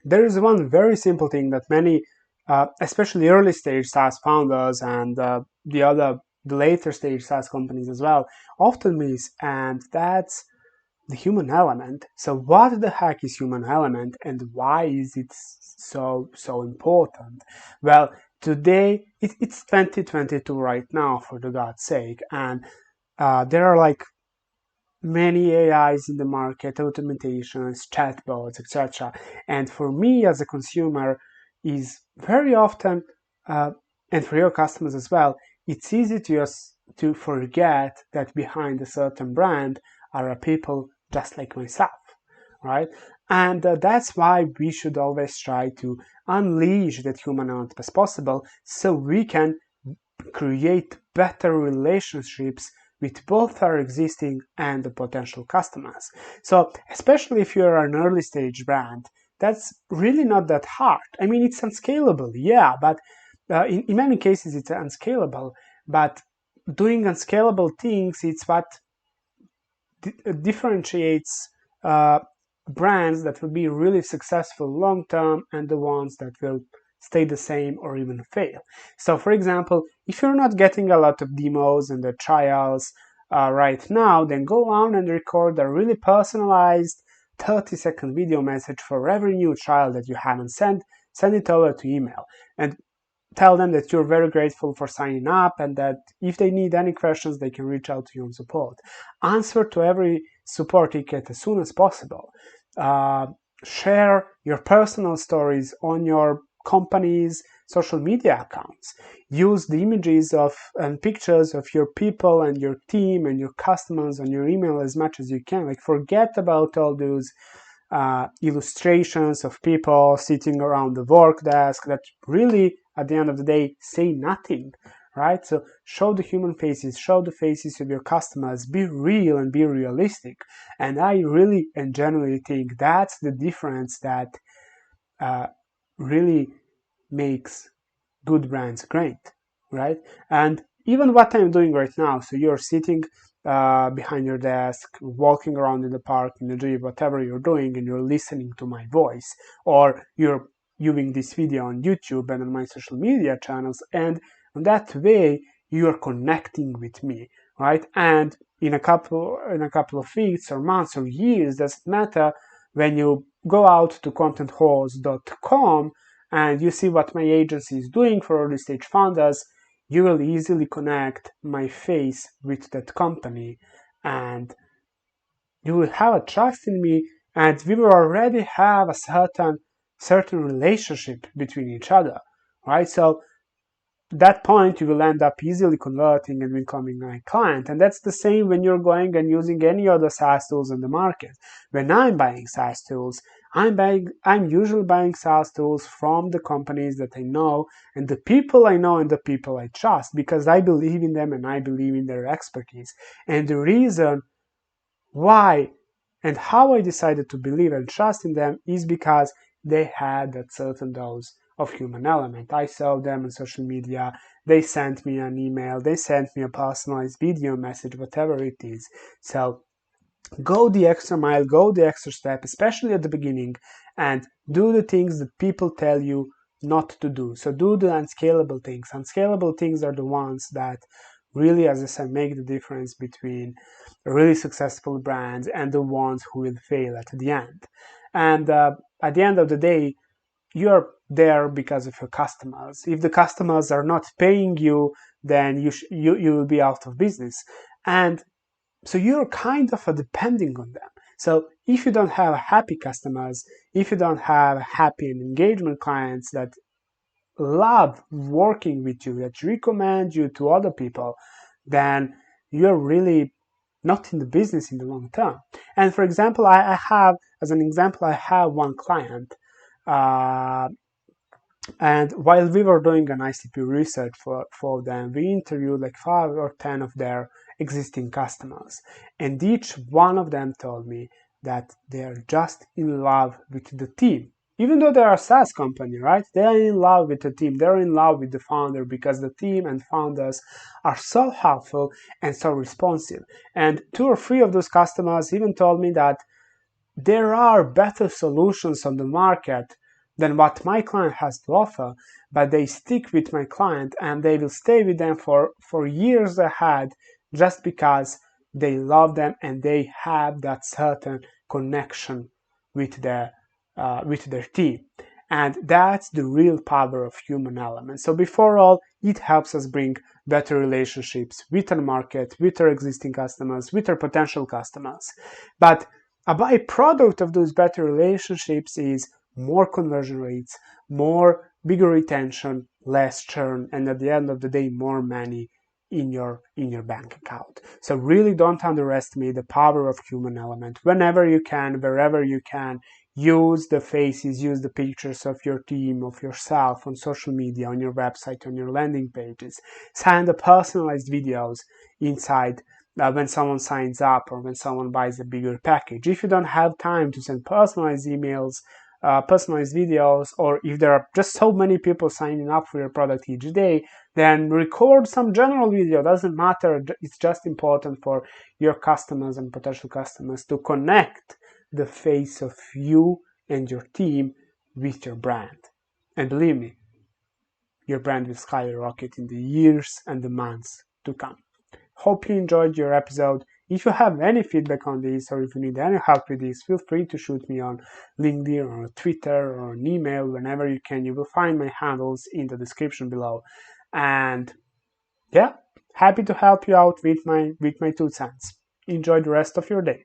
There is one very simple thing that many, especially early stage SaaS founders and the later stage SaaS companies as well, often miss, and that's the human element. So what the heck is human element, and why is it so important? Well, today it's 2022 right now, for the God's sake, and there are like many AIs in the market, automations, chatbots, etc. And for me as a consumer, is very often, and for your customers as well, it's easy to forget that behind a certain brand are people just like myself, right? And that's why we should always try to unleash that human element as possible, so we can create better relationships with both our existing and the potential customers. So, especially if you're an early stage brand, that's really not that hard. I mean, it's unscalable, yeah, but in many cases it's unscalable. But doing unscalable things, it's what differentiates uh, brands that will be really successful long term and the ones that will stay the same or even fail. So, for example, if you're not getting a lot of demos and the trials right now, then go on and record a really personalized 30-second video message for every new trial that you have, and send it over to email. And tell them that you're very grateful for signing up, and that if they need any questions, they can reach out to you on support. Answer to every support ticket as soon as possible. Uh, Share your personal stories on your company's social media accounts. Use the images of and pictures of your people and your team and your customers on your email as much as you can. Like, forget about all those illustrations of people sitting around the work desk that really, at the end of the day, say nothing, right? So show the human faces, show the faces of your customers, be real and be realistic. And I really and genuinely think that's the difference that uh, really makes good brands great, right? And even what I'm doing right now, so you're sitting behind your desk, walking around in the park, in the gym, whatever you're doing, and you're listening to my voice, or you're viewing this video on YouTube and on my social media channels, and in that way you're connecting with me, right? And in a couple of weeks or months or years, doesn't matter, when you go out to contenthorse.com and you see what my agency is doing for early stage founders, you will easily connect my face with that company, and you will have a trust in me, and we will already have a certain relationship between each other, right? So that point you will end up easily converting and becoming my client. And that's the same when you're going and using any other SaaS tools in the market. When I'm buying SaaS tools, I'm usually buying SaaS tools from the companies that I know and the people I know and the people I trust, because I believe in them and I believe in their expertise. And the reason why and how I decided to believe and trust in them is because they had that certain dose of human element. I saw them on social media, they sent me an email, they sent me a personalized video message, whatever it is. So go the extra mile, go the extra step, especially at the beginning, and do the things that people tell you not to do. So do the unscalable things. Unscalable things are the ones that really, as I said, make the difference between really successful brands and the ones who will fail at the end. And at the end of the day, you're there because of your customers. If the customers are not paying you, then you will be out of business. And so you're kind of depending on them. So if you don't have happy customers, if you don't have happy and engagement clients that love working with you, that recommend you to other people, then you're really not in the business in the long term. And for example, I have, as an example, I have one client, uh, and while we were doing an ICP research for them, we interviewed like 5 or 10 of their existing customers. And each one of them told me that they're just in love with the team. Even though they're a SaaS company, right? They're in love with the team. They're in love with the founder because the team and founders are so helpful and so responsive. And 2 or 3 of those customers even told me that there are better solutions on the market than what my client has to offer, but they stick with my client and they will stay with them for years ahead just because they love them and they have that certain connection with their team. And that's the real power of human element. So before all, it helps us bring better relationships with our market, with our existing customers, with our potential customers. But a byproduct of those better relationships is more conversion rates, more bigger retention, less churn, and at the end of the day, more money in your bank account. So really don't underestimate the power of human element. Whenever you can, wherever you can, use the faces, use the pictures of your team, of yourself on social media, on your website, on your landing pages. Send the personalized videos inside when someone signs up or when someone buys a bigger package. If you don't have time to send personalized emails, personalized videos, or if there are just so many people signing up for your product each day, then record some general video. Doesn't matter. It's just important for your customers and potential customers to connect the face of you and your team with your brand. And believe me, your brand will skyrocket in the years and the months to come. Hope you enjoyed your episode. If you have any feedback on this or if you need any help with this, feel free to shoot me on LinkedIn or Twitter or an email whenever you can. You will find my handles in the description below. And yeah, happy to help you out with my 2 cents. Enjoy the rest of your day.